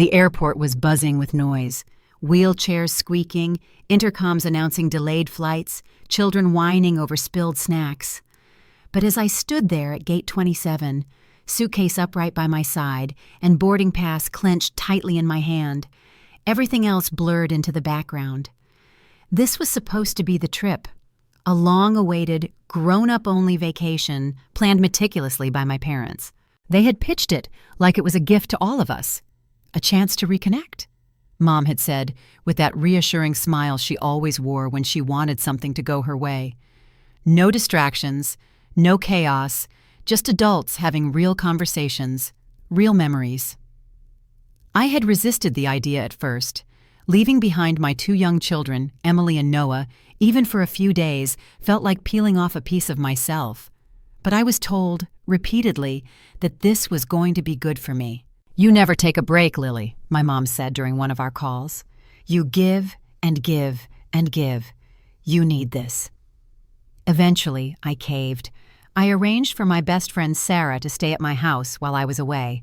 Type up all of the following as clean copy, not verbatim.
The airport was buzzing with noise. Wheelchairs squeaking, intercoms announcing delayed flights, children whining over spilled snacks. But as I stood there at gate 27, suitcase upright by my side and boarding pass clenched tightly in my hand, everything else blurred into the background. This was supposed to be the trip, a long-awaited, grown-up-only vacation planned meticulously by my parents. They had pitched it like it was a gift to all of us, a chance to reconnect. Mom had said, with that reassuring smile she always wore when she wanted something to go her way. No distractions, no chaos, just adults having real conversations, real memories. I had resisted the idea at first. Leaving behind my 2 young children, Emily and Noah, even for a few days, felt like peeling off a piece of myself. But I was told, repeatedly, that this was going to be good for me. "You never take a break, Lily," my mom said during one of our calls. "You give and give and give. You need this." Eventually, I caved. I arranged for my best friend Sarah to stay at my house while I was away.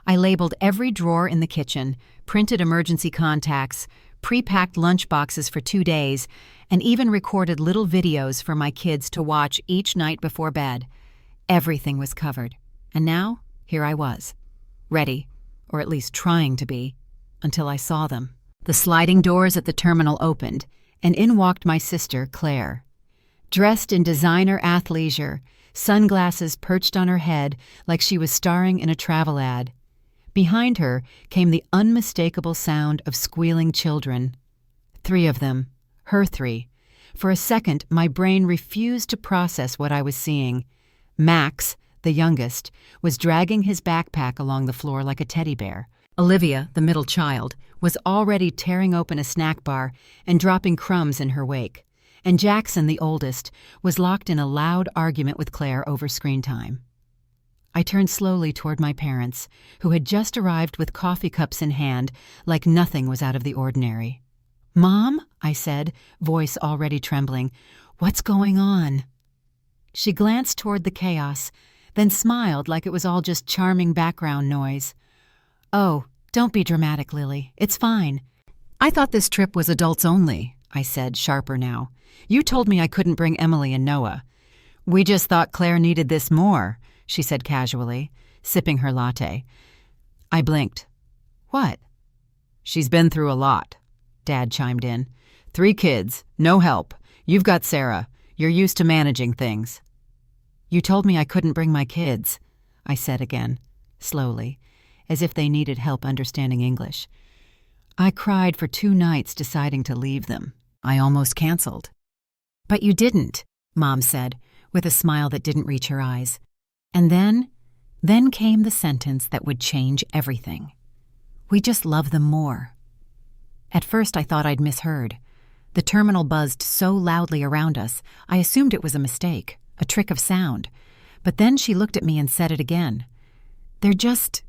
I labeled every drawer in the kitchen, printed emergency contacts, pre-packed lunch boxes for 2 days, and even recorded little videos for my kids to watch each night before bed. Everything was covered. And now, here I was. Ready, or at least trying to be, until I saw them. The sliding doors at the terminal opened, and in walked my sister, Claire. Dressed in designer athleisure, sunglasses perched on her head like she was starring in a travel ad. Behind her came the unmistakable sound of squealing children. 3 of them, her 3. For a second, my brain refused to process what I was seeing. Max, the youngest, was dragging his backpack along the floor like a teddy bear. Olivia, the middle child, was already tearing open a snack bar and dropping crumbs in her wake. And Jackson, the oldest, was locked in a loud argument with Claire over screen time. I turned slowly toward my parents, who had just arrived with coffee cups in hand, like nothing was out of the ordinary. "Mom," I said, voice already trembling, "what's going on?" She glanced toward the chaos, then smiled like it was all just charming background noise. "Oh, don't be dramatic, Lily. It's fine." "I thought this trip was adults only," I said, sharper now. "You told me I couldn't bring Emily and Noah." "We just thought Claire needed this more," she said casually, sipping her latte. I blinked. "What?" "She's been through a lot," Dad chimed in. 3 kids, no help. You've got Sarah. You're used to managing things." "You told me I couldn't bring my kids," I said again, slowly, as if they needed help understanding English. "I cried for 2 nights deciding to leave them. I almost canceled." "But you didn't," Mom said, with a smile that didn't reach her eyes. And then came the sentence that would change everything. "We just love them more." At first I thought I'd misheard. The terminal buzzed so loudly around us, I assumed it was a mistake, a trick of sound. But then she looked at me and said it again. "They're just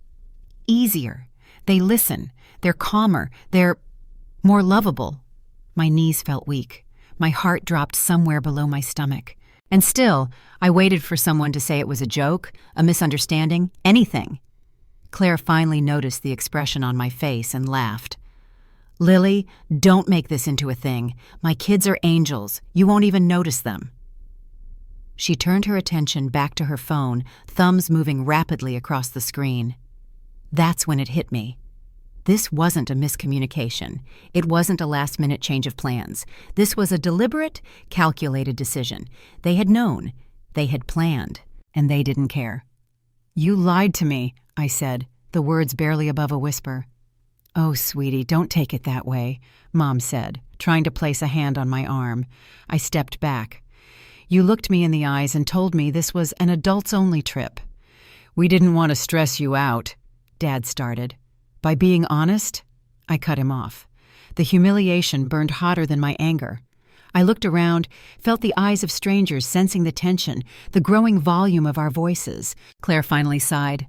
easier. They listen. They're calmer. They're more lovable." My knees felt weak. My heart dropped somewhere below my stomach. And still, I waited for someone to say it was a joke, a misunderstanding, anything. Claire finally noticed the expression on my face and laughed. "Lily, don't make this into a thing. My kids are angels. You won't even notice them." She turned her attention back to her phone, thumbs moving rapidly across the screen. That's when it hit me. This wasn't a miscommunication. It wasn't a last-minute change of plans. This was a deliberate, calculated decision. They had known. They had planned. And they didn't care. "You lied to me," I said, the words barely above a whisper. "Oh, sweetie, don't take it that way," Mom said, trying to place a hand on my arm. I stepped back. "You looked me in the eyes and told me this was an adults-only trip." "We didn't want to stress you out," Dad started. "By being honest," I cut him off. The humiliation burned hotter than my anger. I looked around, felt the eyes of strangers sensing the tension, the growing volume of our voices. Claire finally sighed.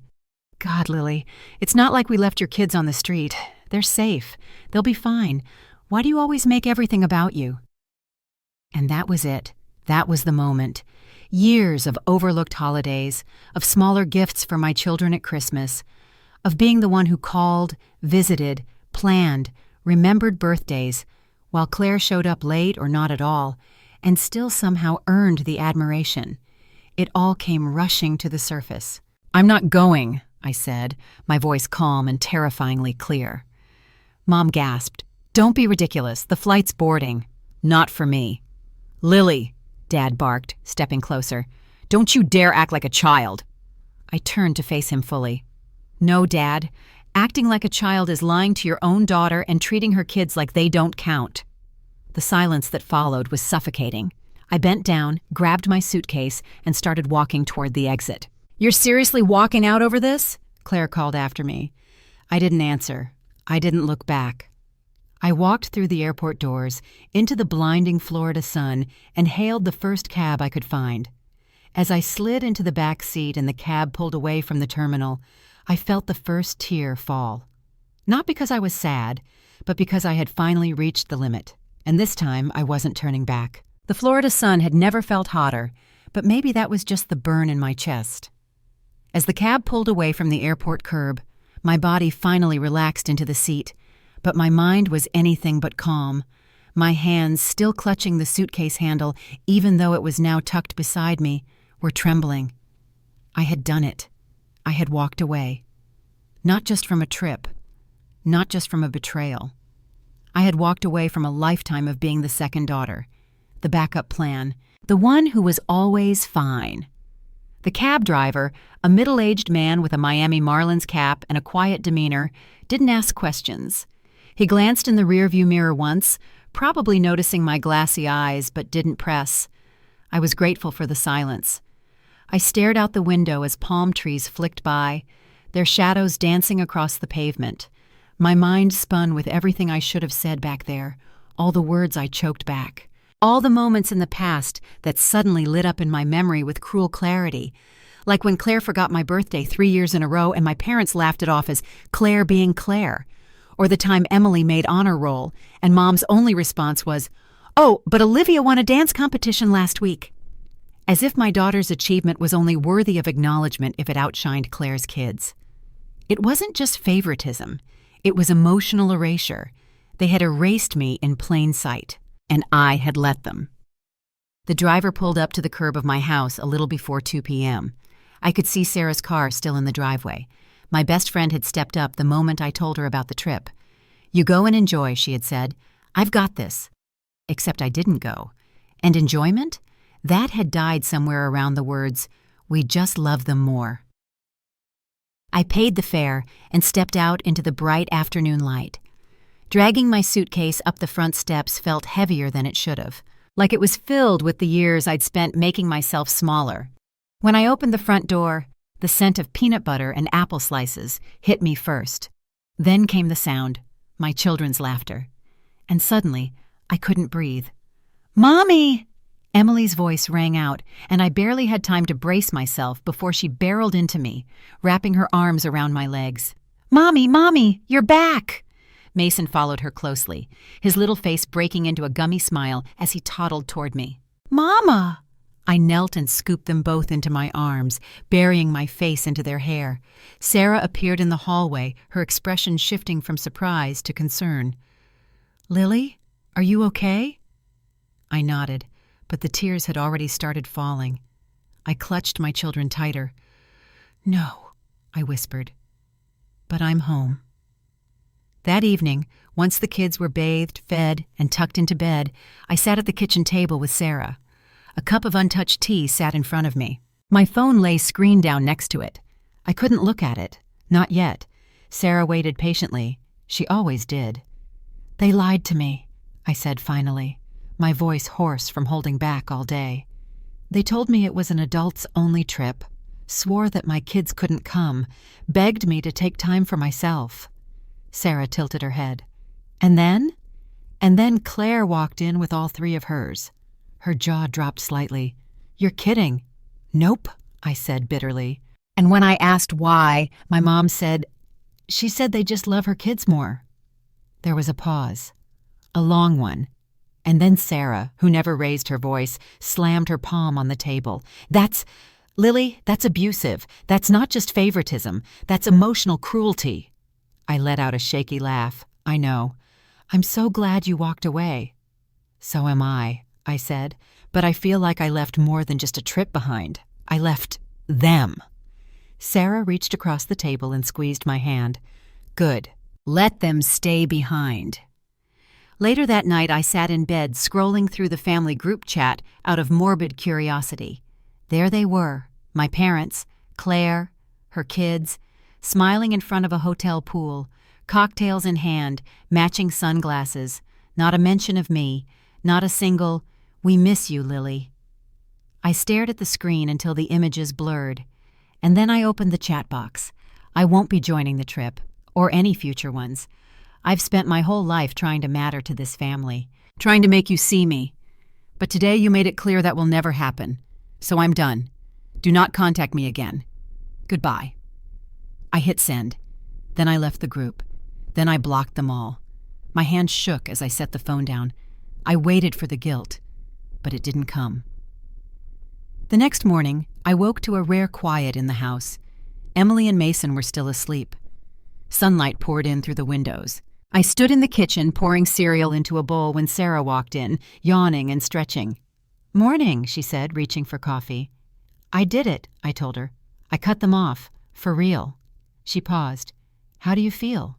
"God, Lily, it's not like we left your kids on the street. They're safe. They'll be fine. Why do you always make everything about you?" And that was it. That was the moment. Years of overlooked holidays, of smaller gifts for my children at Christmas. of being the one who called, visited, planned, remembered birthdays, while Claire showed up late or not at all, and still somehow earned the admiration. It all came rushing to the surface. "I'm not going," I said, my voice calm and terrifyingly clear. Mom gasped. "Don't be ridiculous. The flight's boarding." "Not for me." "Lily," Dad barked, stepping closer. "Don't you dare act like a child." I turned to face him fully. "No, Dad. Acting like a child is lying to your own daughter and treating her kids like they don't count." The silence that followed was suffocating. I bent down, grabbed my suitcase, and started walking toward the exit. "You're seriously walking out over this?" Claire called after me. I didn't answer. I didn't look back. I walked through the airport doors, into the blinding Florida sun, and hailed the first cab I could find. As I slid into the back seat and the cab pulled away from the terminal, I felt the first tear fall. Not because I was sad, but because I had finally reached the limit, and this time I wasn't turning back. The Florida sun had never felt hotter, but maybe that was just the burn in my chest. As the cab pulled away from the airport curb, my body finally relaxed into the seat, but my mind was anything but calm. My hands, still clutching the suitcase handle, even though it was now tucked beside me, were trembling. I had done it. I had walked away. Not just from a trip. Not just from a betrayal. I had walked away from a lifetime of being the second daughter, the backup plan, the one who was always fine. The cab driver, a middle-aged man with a Miami Marlins cap and a quiet demeanor, didn't ask questions. He glanced in the rearview mirror once, probably noticing my glassy eyes, but didn't press. I was grateful for the silence. I stared out the window as palm trees flicked by, their shadows dancing across the pavement. My mind spun with everything I should have said back there, all the words I choked back. All the moments in the past that suddenly lit up in my memory with cruel clarity, like when Claire forgot my birthday 3 years in a row and my parents laughed it off as Claire being Claire, or the time Emily made honor roll and Mom's only response was, "Oh, but Olivia won a dance competition last week." As if my daughter's achievement was only worthy of acknowledgement if it outshined Claire's kids. It wasn't just favoritism, it was emotional erasure. They had erased me in plain sight. And I had let them. The driver pulled up to the curb of my house a little before 2 p.m. I could see Sarah's car still in the driveway. My best friend had stepped up the moment I told her about the trip. "You go and enjoy," she had said. "I've got this." Except I didn't go. And enjoyment? That had died somewhere around the words, "We just love them more." I paid the fare and stepped out into the bright afternoon light. Dragging my suitcase up the front steps felt heavier than it should have, like it was filled with the years I'd spent making myself smaller. When I opened the front door, the scent of peanut butter and apple slices hit me first. Then came the sound, my children's laughter. And suddenly, I couldn't breathe. "Mommy!" Emily's voice rang out, and I barely had time to brace myself before she barreled into me, wrapping her arms around my legs. "Mommy, Mommy, you're back!" Mason followed her closely, his little face breaking into a gummy smile as he toddled toward me. "Mama!" I knelt and scooped them both into my arms, burying my face into their hair. Sarah appeared in the hallway, her expression shifting from surprise to concern. "Lily, are you okay?" I nodded, but the tears had already started falling. I clutched my children tighter. "No," I whispered, "but I'm home." That evening, once the kids were bathed, fed, and tucked into bed, I sat at the kitchen table with Sarah. A cup of untouched tea sat in front of me. My phone lay screened down next to it. I couldn't look at it. Not yet. Sarah waited patiently. She always did. "They lied to me," I said finally, my voice hoarse from holding back all day. "They told me it was an adults-only trip, swore that my kids couldn't come, begged me to take time for myself." Sarah tilted her head. "And then?" "And then Claire walked in with all 3 of hers." Her jaw dropped slightly. "You're kidding." "Nope," I said bitterly. "And when I asked why, my mom said, she said they just love her kids more." There was a pause. A long one. And then Sarah, who never raised her voice, slammed her palm on the table. "That's... Lily, that's abusive. That's not just favoritism. That's emotional cruelty. I let out a shaky laugh. I know. I'm so glad you walked away. So am I said, but I feel like I left more than just a trip behind. I left them. Sarah reached across the table and squeezed my hand. Good. Let them stay behind. Later that night, I sat in bed scrolling through the family group chat out of morbid curiosity. There they were, my parents, Claire, her kids, smiling in front of a hotel pool, cocktails in hand, matching sunglasses, not a mention of me, not a single, "We miss you, Lily." I stared at the screen until the images blurred, and then I opened the chat box. I won't be joining the trip, or any future ones. I've spent my whole life trying to matter to this family, trying to make you see me. But today you made it clear that will never happen. So I'm done. Do not contact me again. Goodbye. I hit send. Then I left the group. Then I blocked them all. My hand shook as I set the phone down. I waited for the guilt, but it didn't come. The next morning, I woke to a rare quiet in the house. Emily and Mason were still asleep. Sunlight poured in through the windows. I stood in the kitchen pouring cereal into a bowl when Sarah walked in, yawning and stretching. "Morning," she said, reaching for coffee. "I did it," I told her. "I cut them off. For real." She paused. "How do you feel?"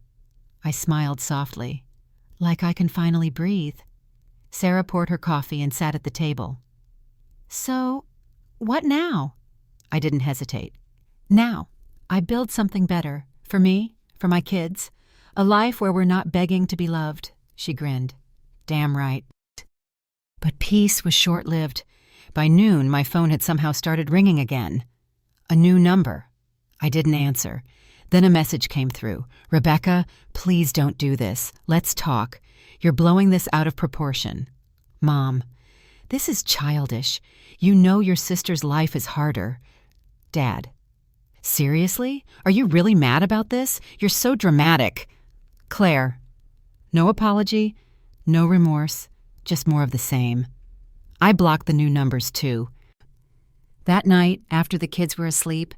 I smiled softly. "Like I can finally breathe." Sarah poured her coffee and sat at the table. "So, what now?" I didn't hesitate. "Now, I build something better. For me, for my kids. A life where we're not begging to be loved." She grinned. "Damn right." But peace was short-lived. By noon, my phone had somehow started ringing again. A new number. I didn't answer. Then a message came through. "Rebecca, please don't do this. Let's talk. You're blowing this out of proportion." "Mom, this is childish. You know your sister's life is harder." "Dad, seriously? Are you really mad about this? You're so dramatic." "Claire, no apology, no remorse, just more of the same." I blocked the new numbers too. That night, after the kids were asleep,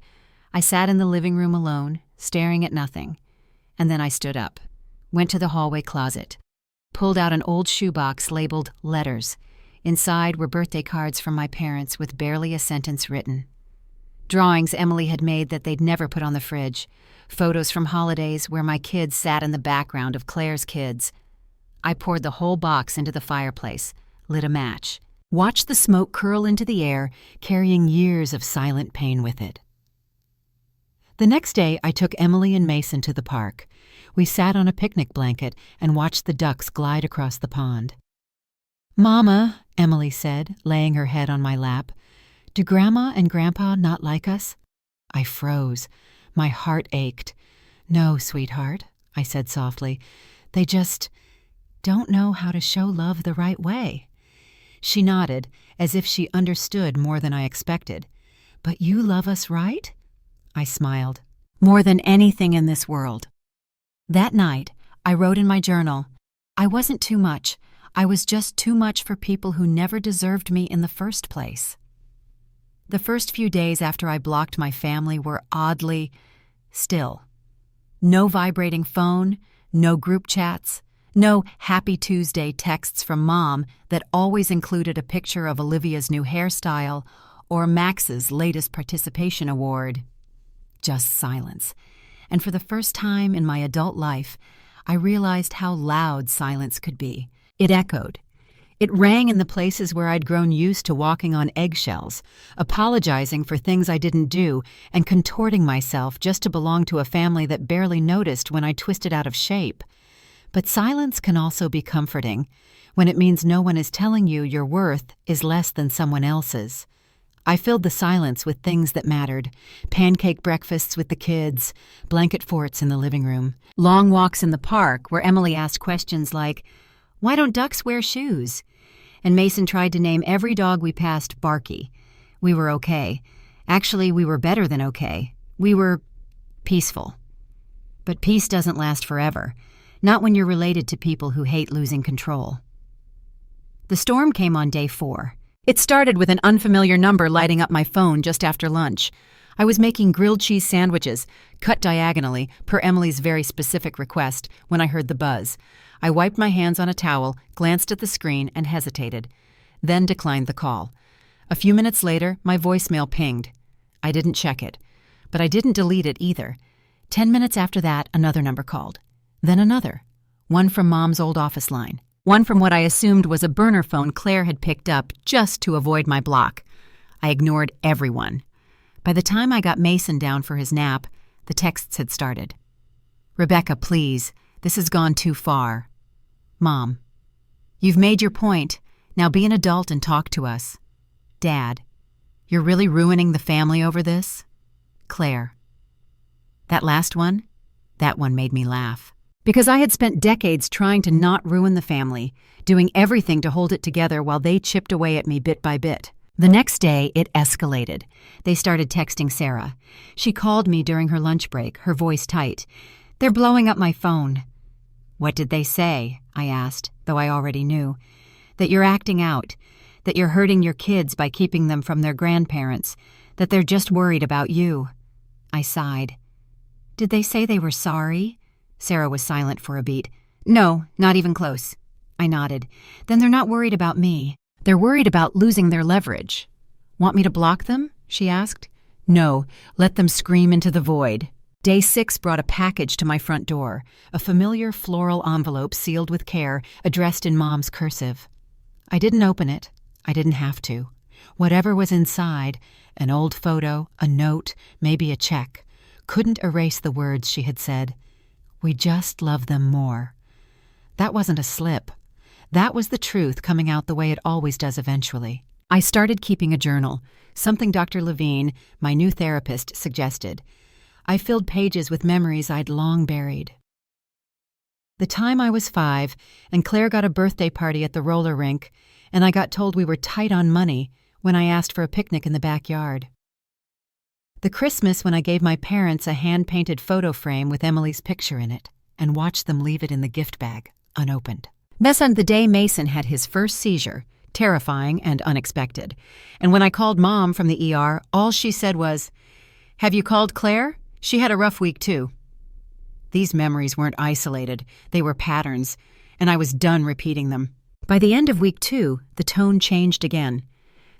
I sat in the living room alone, staring at nothing. And then I stood up, went to the hallway closet, pulled out an old shoebox labeled letters. Inside were birthday cards from my parents with barely a sentence written. Drawings Emily had made that they'd never put on the fridge. Photos from holidays where my kids sat in the background of Claire's kids. I poured the whole box into the fireplace, lit a match, watched the smoke curl into the air, carrying years of silent pain with it. The next day, I took Emily and Mason to the park. We sat on a picnic blanket and watched the ducks glide across the pond. "Mama," Emily said, laying her head on my lap, "do Grandma and Grandpa not like us?" I froze. My heart ached. "No, sweetheart," I said softly. "They just don't know how to show love the right way." She nodded, as if she understood more than I expected. "But you love us, right?" I smiled. "More than anything in this world." That night, I wrote in my journal, "I wasn't too much. I was just too much for people who never deserved me in the first place." The first few days after I blocked my family were oddly still. No vibrating phone, no group chats, no Happy Tuesday texts from Mom that always included a picture of Olivia's new hairstyle or Max's latest participation award. Just silence. And for the first time in my adult life, I realized how loud silence could be. It echoed. It rang in the places where I'd grown used to walking on eggshells, apologizing for things I didn't do, and contorting myself just to belong to a family that barely noticed when I twisted out of shape. But silence can also be comforting, when it means no one is telling you your worth is less than someone else's. I filled the silence with things that mattered: pancake breakfasts with the kids, blanket forts in the living room, long walks in the park where Emily asked questions like, "Why don't ducks wear shoes?" And Mason tried to name every dog we passed Barky. We were okay. Actually, we were better than okay. We were peaceful. But peace doesn't last forever. Not when you're related to people who hate losing control. The storm came on day 4. It started with an unfamiliar number lighting up my phone just after lunch. I was making grilled cheese sandwiches, cut diagonally, per Emily's very specific request, when I heard the buzz. I wiped my hands on a towel, glanced at the screen, and hesitated, then declined the call. A few minutes later, my voicemail pinged. I didn't check it, but I didn't delete it either. 10 minutes after that, another number called. Then another. One from Mom's old office line. One from what I assumed was a burner phone Claire had picked up just to avoid my block. I ignored everyone. By the time I got Mason down for his nap, the texts had started. "Rebecca, please, this has gone too far." "Mom, you've made your point. Now be an adult and talk to us." "Dad, you're really ruining the family over this?" Claire. That last one? That one made me laugh. Because I had spent decades trying to not ruin the family, doing everything to hold it together while they chipped away at me bit by bit. The next day, it escalated. They started texting Sarah. She called me during her lunch break, her voice tight. "They're blowing up my phone." "What did they say?" I asked, though I already knew. "That you're acting out, that you're hurting your kids by keeping them from their grandparents, that they're just worried about you." I sighed. "Did they say they were sorry?" Sarah was silent for a beat. "No, not even close." I nodded. "Then they're not worried about me. They're worried about losing their leverage." "Want me to block them?" she asked. "No, let them scream into the void." Day 6 brought a package to my front door, a familiar floral envelope sealed with care, addressed in Mom's cursive. I didn't open it. I didn't have to. Whatever was inside, an old photo, a note, maybe a check, couldn't erase the words she had said. "We just love them more." That wasn't a slip. That was the truth coming out the way it always does eventually. I started keeping a journal, something Dr. Levine, my new therapist, suggested. I filled pages with memories I'd long buried. The time I was 5, and Claire got a birthday party at the roller rink, and I got told we were tight on money when I asked for a picnic in the backyard. The Christmas when I gave my parents a hand-painted photo frame with Emily's picture in it, and watched them leave it in the gift bag, unopened. The day Mason had his first seizure, terrifying and unexpected. And when I called Mom from the ER, all she said was, "Have you called Claire? She had a rough week too." These memories weren't isolated, they were patterns, and I was done repeating them. By the end of week 2, the tone changed again.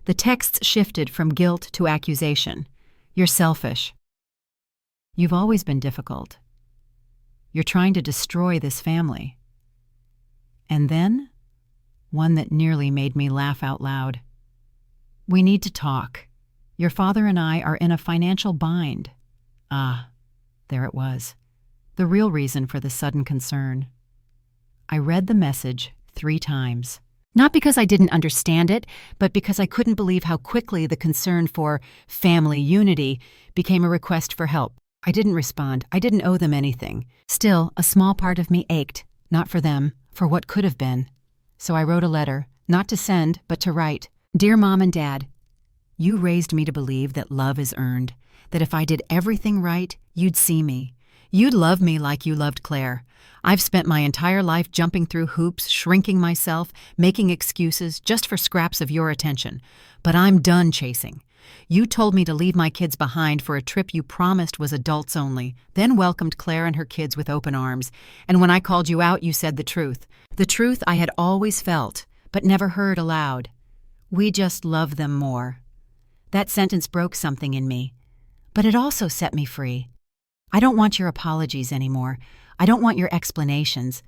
The texts shifted from guilt to accusation. "You're selfish. You've always been difficult. You're trying to destroy this family." And then, one that nearly made me laugh out loud. "We need to talk. Your father and I are in a financial bind." Ah, there it was. The real reason for the sudden concern. I read the message 3 times. Not because I didn't understand it, but because I couldn't believe how quickly the concern for family unity became a request for help. I didn't respond. I didn't owe them anything. Still, a small part of me ached, not for them, for what could have been. So I wrote a letter, not to send, but to write. "Dear Mom and Dad, you raised me to believe that love is earned, that if I did everything right, you'd see me. You'd love me like you loved Claire. I've spent my entire life jumping through hoops, shrinking myself, making excuses just for scraps of your attention. But I'm done chasing. You told me to leave my kids behind for a trip you promised was adults only, then welcomed Claire and her kids with open arms. And when I called you out, you said the truth I had always felt, but never heard aloud. We just love them more." That sentence broke something in me, but it also set me free. I don't want your apologies anymore. I don't want your explanations.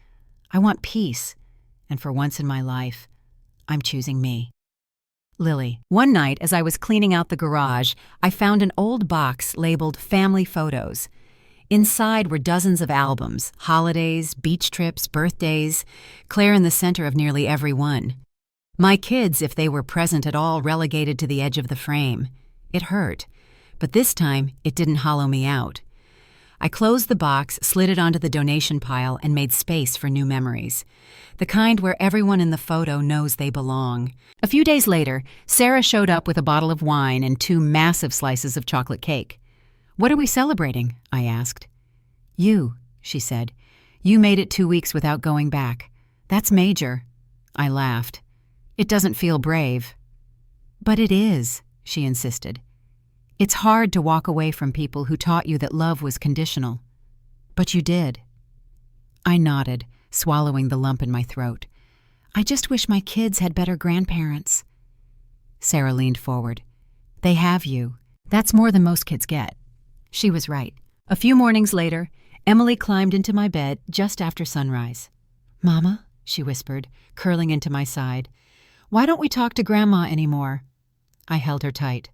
I want peace, and for once in my life, I'm choosing me. Lily. One night, as I was cleaning out the garage, I found an old box labeled Family Photos. Inside were dozens of albums, holidays, beach trips, birthdays, Claire in the center of nearly every one. My kids, if they were present at all, relegated to the edge of the frame. It hurt, but this time it didn't hollow me out. I closed the box, slid it onto the donation pile, and made space for new memories. The kind where everyone in the photo knows they belong. A few days later, Sarah showed up with a bottle of wine and 2 massive slices of chocolate cake. "What are we celebrating?" I asked. "You," she said. "You made it 2 weeks without going back. That's major." I laughed. "It doesn't feel brave." But it is, she insisted. It's hard to walk away from people who taught you that love was conditional. But you did. I nodded, swallowing the lump in my throat. I just wish my kids had better grandparents. Sarah leaned forward. They have you. That's more than most kids get. She was right. A few mornings later, Emily climbed into my bed just after sunrise. Mama, she whispered, curling into my side, why don't we talk to Grandma anymore? I held her tight.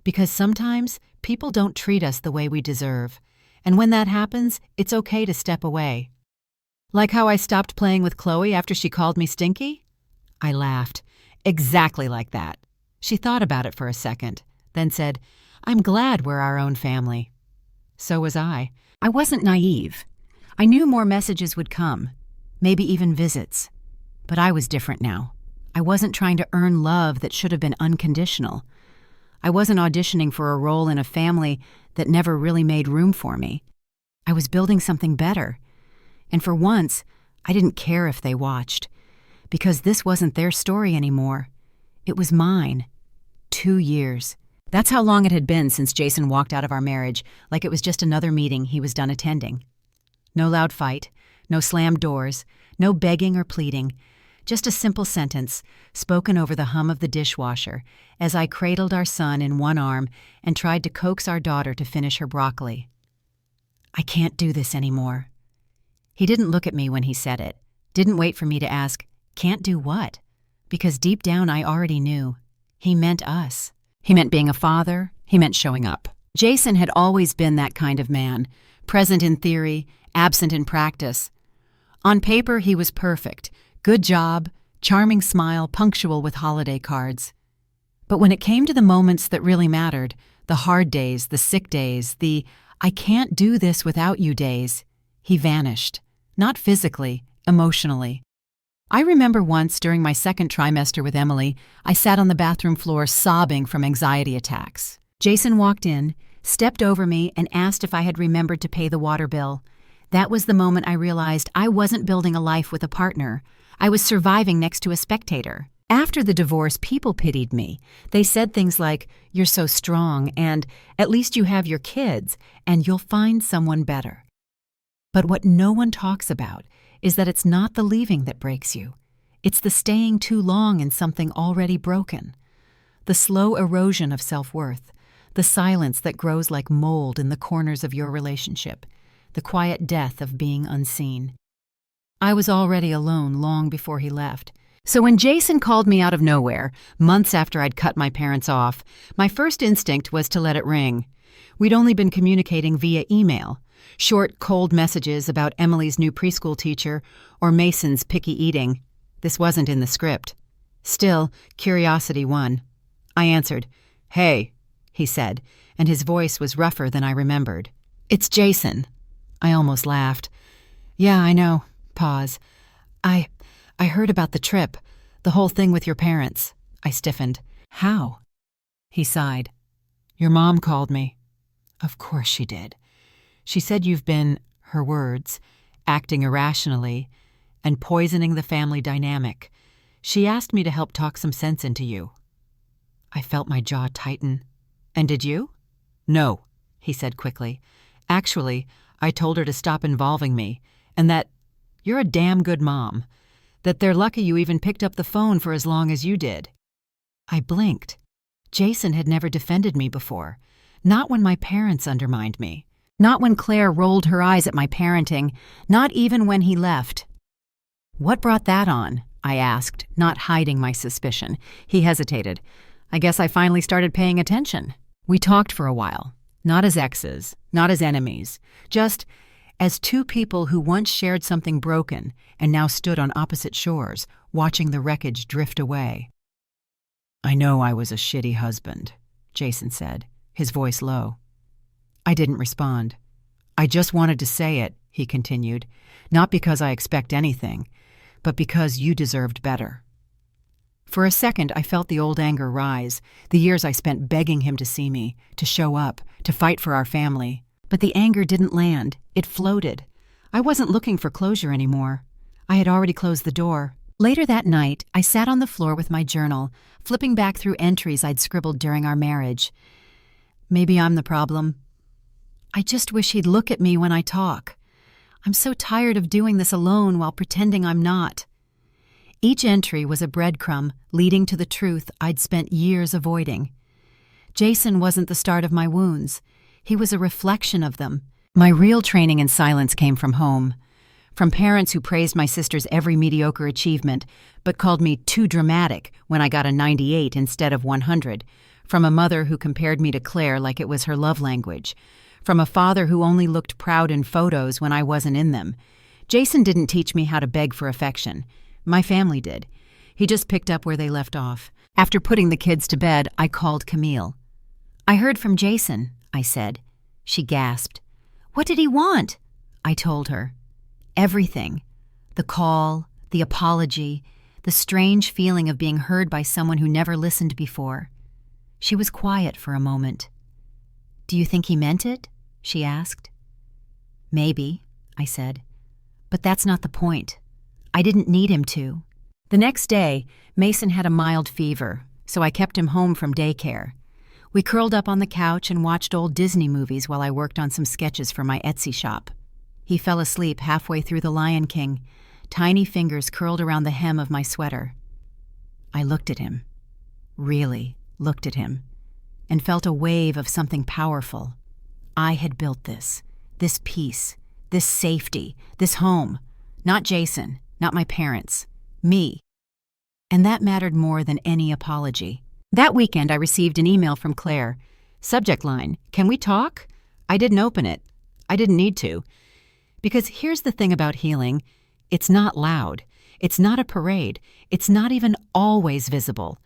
Because sometimes people don't treat us the way we deserve, and when that happens, it's okay to step away. Like how I stopped playing with Chloe after she called me stinky? I laughed. Exactly like that. She thought about it for a second, then said, I'm glad we're our own family. So was I. I wasn't naive. I knew more messages would come, maybe even visits. But I was different now. I wasn't trying to earn love that should have been unconditional. I wasn't auditioning for a role in a family that never really made room for me. I was building something better. And for once, I didn't care if they watched, because this wasn't their story anymore. It was mine. 2 years. That's how long it had been since Jason walked out of our marriage, like it was just another meeting he was done attending. No loud fight, no slammed doors, no begging or pleading, just a simple sentence spoken over the hum of the dishwasher as I cradled our son in one arm and tried to coax our daughter to finish her broccoli. I can't do this anymore. He didn't look at me when he said it, didn't wait for me to ask, can't do what? Because deep down I already knew. He meant us. He meant being a father. He meant showing up. Jason had always been that kind of man, present in theory, absent in practice. On paper, he was perfect. Good job, charming smile, punctual with holiday cards. But when it came to the moments that really mattered, the hard days, the sick days, the I can't do this without you days, he vanished. Not physically, emotionally. I remember once during my second trimester with Emily, I sat on the bathroom floor sobbing from anxiety attacks. Jason walked in, stepped over me, and asked if I had remembered to pay the water bill. That was the moment I realized I wasn't building a life with a partner. I was surviving next to a spectator. After the divorce, people pitied me. They said things like, "You're so strong," and "At least you have your kids, and you'll find someone better." But what no one talks about is that it's not the leaving that breaks you. It's the staying too long in something already broken. The slow erosion of self-worth, the silence that grows like mold in the corners of your relationship, the quiet death of being unseen. I was already alone long before he left. So when Jason called me out of nowhere, months after I'd cut my parents off, my first instinct was to let it ring. We'd only been communicating via email, short, cold messages about Emily's new preschool teacher or Mason's picky eating. This wasn't in the script. Still, curiosity won. I answered, "Hey," he said, and his voice was rougher than I remembered. "It's Jason." I almost laughed. "Yeah, I know." Pause. I heard about the trip, the whole thing with your parents." I stiffened. "How?" He sighed. "Your mom called me." "Of course she did. She said you've been," her words, "acting irrationally and poisoning the family dynamic. She asked me to help talk some sense into you." I felt my jaw tighten. "And did you?" "No," he said quickly. "Actually, I told her to stop involving me, and that you're a damn good mom, that they're lucky you even picked up the phone for as long as you did." I blinked. Jason had never defended me before, not when my parents undermined me, not when Claire rolled her eyes at my parenting, not even when he left. "What brought that on?" I asked, not hiding my suspicion. He hesitated. "I guess I finally started paying attention." We talked for a while, not as exes, not as enemies, just as two people who once shared something broken and now stood on opposite shores, watching the wreckage drift away. "I know I was a shitty husband," Jason said, his voice low. I didn't respond. "I just wanted to say it," he continued, "not because I expect anything, but because you deserved better." For a second, I felt the old anger rise, the years I spent begging him to see me, to show up, to fight for our family. But the anger didn't land. It floated. I wasn't looking for closure anymore. I had already closed the door. Later that night, I sat on the floor with my journal, flipping back through entries I'd scribbled during our marriage. Maybe I'm the problem. I just wish he'd look at me when I talk. I'm so tired of doing this alone while pretending I'm not. Each entry was a breadcrumb leading to the truth I'd spent years avoiding. Jason wasn't the start of my wounds. He was a reflection of them. My real training in silence came from home. From parents who praised my sister's every mediocre achievement, but called me too dramatic when I got a 98 instead of 100. From a mother who compared me to Claire like it was her love language. From a father who only looked proud in photos when I wasn't in them. Jason didn't teach me how to beg for affection. My family did. He just picked up where they left off. After putting the kids to bed, I called Camille. "I heard from Jason," I said. She gasped. "What did he want?" I told her. Everything. The call, the apology, the strange feeling of being heard by someone who never listened before. She was quiet for a moment. "Do you think he meant it?" she asked. "Maybe," I said. "But that's not the point. I didn't need him to." The next day, Mason had a mild fever, so I kept him home from daycare. We curled up on the couch and watched old Disney movies while I worked on some sketches for my Etsy shop. He fell asleep halfway through The Lion King, tiny fingers curled around the hem of my sweater. I looked at him, really looked at him, and felt a wave of something powerful. I had built this peace, this safety, this home. Not Jason, not my parents, me. And that mattered more than any apology. That weekend I received an email from Claire. Subject line, "Can we talk?" I didn't open it. I didn't need to. Because here's the thing about healing. It's not loud. It's not a parade. It's not even always visible.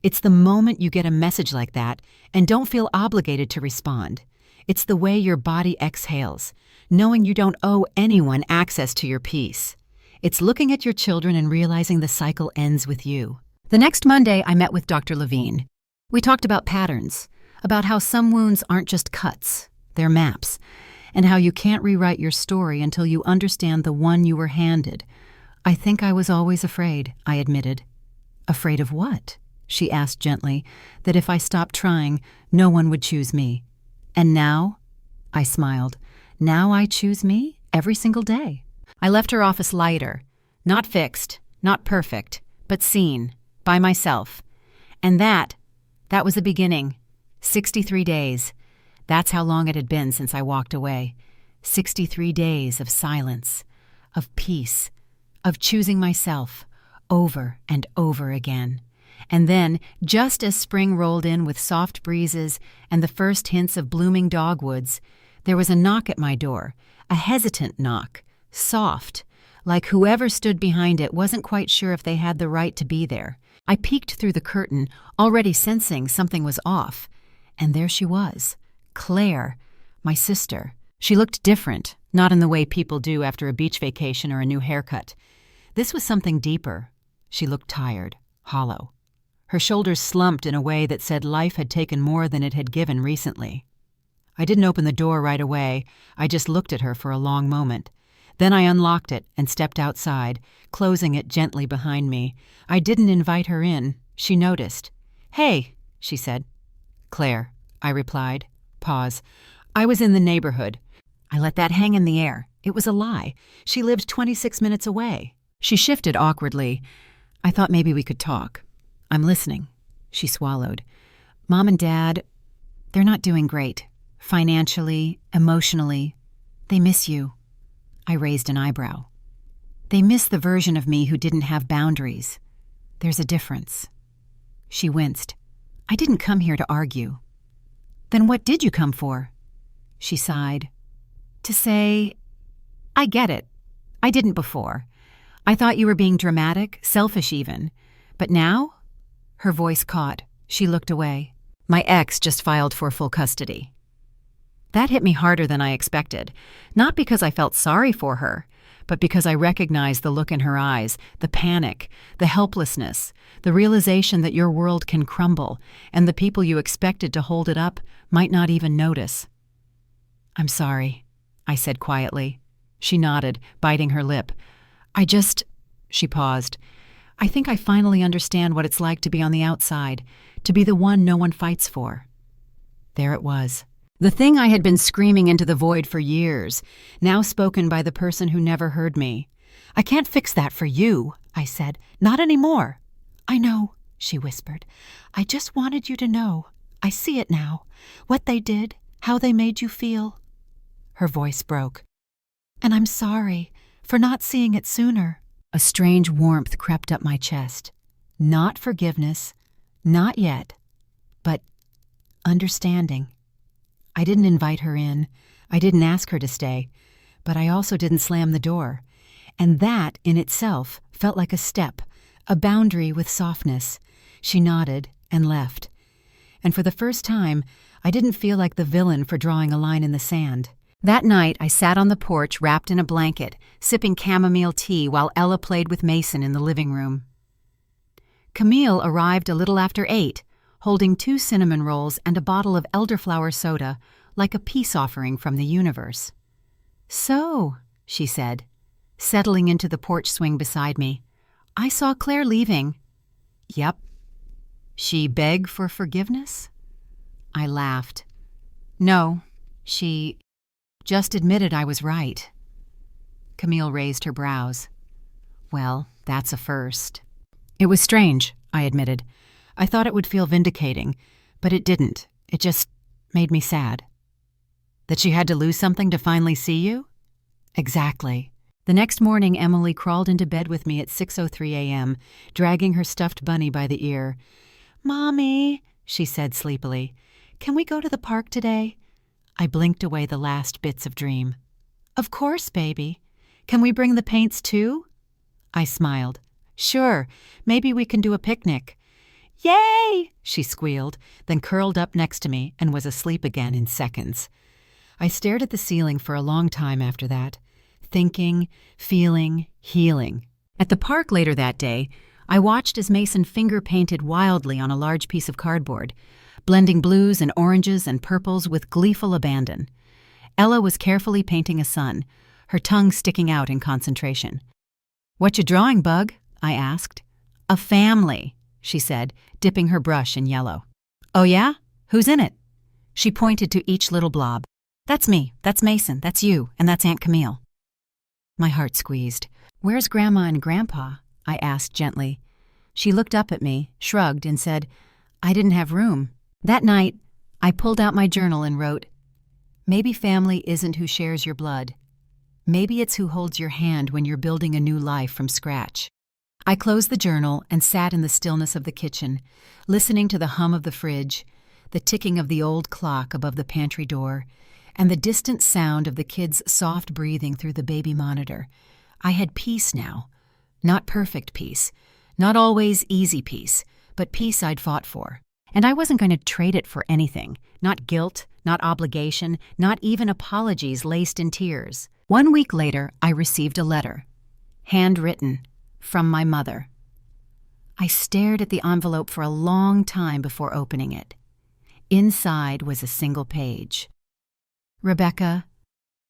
It's the moment you get a message like that and don't feel obligated to respond. It's the way your body exhales, knowing you don't owe anyone access to your peace. It's looking at your children and realizing the cycle ends with you. The next Monday, I met with Dr. Levine. We talked about patterns, about how some wounds aren't just cuts, they're maps, and how you can't rewrite your story until you understand the one you were handed. I think I was always afraid, I admitted. Afraid of what? She asked gently, that if I stopped trying, no one would choose me. And now? I smiled. Now I choose me every single day. I left her office lighter, not fixed, not perfect, but seen, by myself. And that was the beginning. 63 days. That's how long it had been since I walked away. 63 days of silence, of peace, of choosing myself over and over again. And then, just as spring rolled in with soft breezes and the first hints of blooming dogwoods, there was a knock at my door, a hesitant knock, soft, like whoever stood behind it wasn't quite sure if they had the right to be there. I peeked through the curtain, already sensing something was off. And there she was, Claire, my sister. She looked different, not in the way people do after a beach vacation or a new haircut. This was something deeper. She looked tired, hollow. Her shoulders slumped in a way that said life had taken more than it had given recently. I didn't open the door right away. I just looked at her for a long moment. Then I unlocked it and stepped outside, closing it gently behind me. I didn't invite her in. She noticed. "Hey," she said. "Claire," I replied. Pause. "I was in the neighborhood." I let that hang in the air. It was a lie. She lived 26 minutes away. She shifted awkwardly. "I thought maybe we could talk." "I'm listening." She swallowed. "Mom and Dad, they're not doing great. Financially, emotionally. They miss you." I raised an eyebrow. "They miss the version of me who didn't have boundaries. There's a difference." She winced. "I didn't come here to argue." "Then what did you come for?" She sighed. "To say, I get it. I didn't before. I thought you were being dramatic, selfish even. But now?" Her voice caught. She looked away. "My ex just filed for full custody." That hit me harder than I expected, not because I felt sorry for her, but because I recognized the look in her eyes, the panic, the helplessness, the realization that your world can crumble, and the people you expected to hold it up might not even notice. "I'm sorry," I said quietly. She nodded, biting her lip. She paused. I think I finally understand what it's like to be on the outside, to be the one no one fights for. There it was. The thing I had been screaming into the void for years, now spoken by the person who never heard me. "I can't fix that for you," I said. "Not anymore." "I know," she whispered. "I just wanted you to know. I see it now. What they did, how they made you feel." Her voice broke. "And I'm sorry for not seeing it sooner." A strange warmth crept up my chest. Not forgiveness, not yet, but understanding. I didn't invite her in. I didn't ask her to stay, but I also didn't slam the door. And that, in itself, felt like a step, a boundary with softness. She nodded and left. And for the first time, I didn't feel like the villain for drawing a line in the sand. That night, I sat on the porch wrapped in a blanket, sipping chamomile tea while Ella played with Mason in the living room. Camille arrived a little after 8, holding 2 cinnamon rolls and a bottle of elderflower soda, like a peace offering from the universe. "So," she said, settling into the porch swing beside me, "I saw Claire leaving." "Yep." "She beg for forgiveness?" I laughed. "No, she just admitted I was right." Camille raised her brows. "Well, that's a first." "It was strange," I admitted. "I thought it would feel vindicating, but it didn't. It just made me sad." "That she had to lose something to finally see you?" "Exactly." The next morning, Emily crawled into bed with me at 6:03 a.m., dragging her stuffed bunny by the ear. "Mommy," she said sleepily, "can we go to the park today?" I blinked away the last bits of dream. "Of course, baby. Can we bring the paints too?" I smiled. "Sure, maybe we can do a picnic." "Yay!" she squealed, then curled up next to me and was asleep again in seconds. I stared at the ceiling for a long time after that, thinking, feeling, healing. At the park later that day, I watched as Mason finger-painted wildly on a large piece of cardboard, blending blues and oranges and purples with gleeful abandon. Ella was carefully painting a sun, her tongue sticking out in concentration. "What you drawing, Bug?" I asked. "A family," she said, dipping her brush in yellow. "Oh yeah? Who's in it?" She pointed to each little blob. "That's me, that's Mason, that's you, and that's Aunt Camille." My heart squeezed. "Where's Grandma and Grandpa?" I asked gently. She looked up at me, shrugged, and said, "I didn't have room." That night, I pulled out my journal and wrote, "Maybe family isn't who shares your blood. Maybe it's who holds your hand when you're building a new life from scratch." I closed the journal and sat in the stillness of the kitchen, listening to the hum of the fridge, the ticking of the old clock above the pantry door, and the distant sound of the kids' soft breathing through the baby monitor. I had peace now. Not perfect peace, not always easy peace, but peace I'd fought for. And I wasn't going to trade it for anything, not guilt, not obligation, not even apologies laced in tears. 1 week later, I received a letter, handwritten, from my mother. I stared at the envelope for a long time before opening it. Inside was a single page. "Rebecca,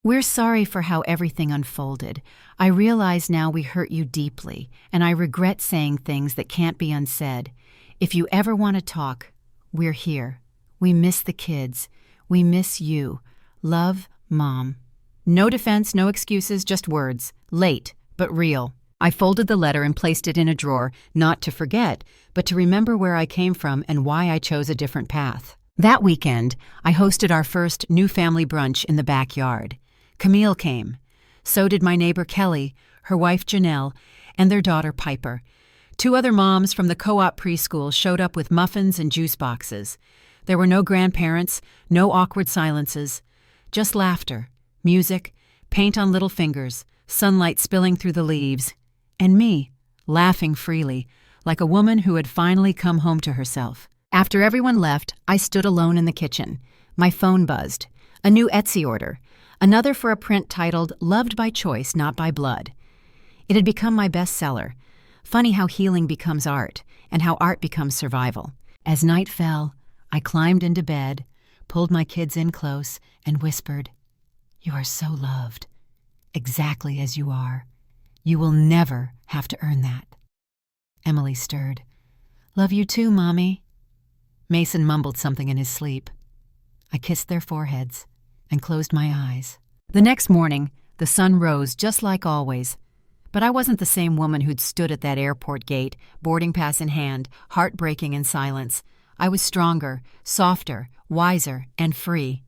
we're sorry for how everything unfolded. I realize now we hurt you deeply, and I regret saying things that can't be unsaid. If you ever want to talk, we're here. We miss the kids. We miss you. Love, Mom." No defense, no excuses, just words. Late, but real. I folded the letter and placed it in a drawer, not to forget, but to remember where I came from and why I chose a different path. That weekend, I hosted our first new family brunch in the backyard. Camille came. So did my neighbor Kelly, her wife Janelle, and their daughter Piper. 2 other moms from the co-op preschool showed up with muffins and juice boxes. There were no grandparents, no awkward silences, just laughter, music, paint on little fingers, sunlight spilling through the leaves, and me, laughing freely, like a woman who had finally come home to herself. After everyone left, I stood alone in the kitchen. My phone buzzed. A new Etsy order. Another for a print titled "Loved by Choice, Not by Blood." It had become my bestseller. Funny how healing becomes art, and how art becomes survival. As night fell, I climbed into bed, pulled my kids in close, and whispered, "You are so loved, exactly as you are. You will never have to earn that." Emily stirred. "Love you too, Mommy." Mason mumbled something in his sleep. I kissed their foreheads and closed my eyes. The next morning, the sun rose just like always. But I wasn't the same woman who'd stood at that airport gate, boarding pass in hand, heartbreaking in silence. I was stronger, softer, wiser, and free.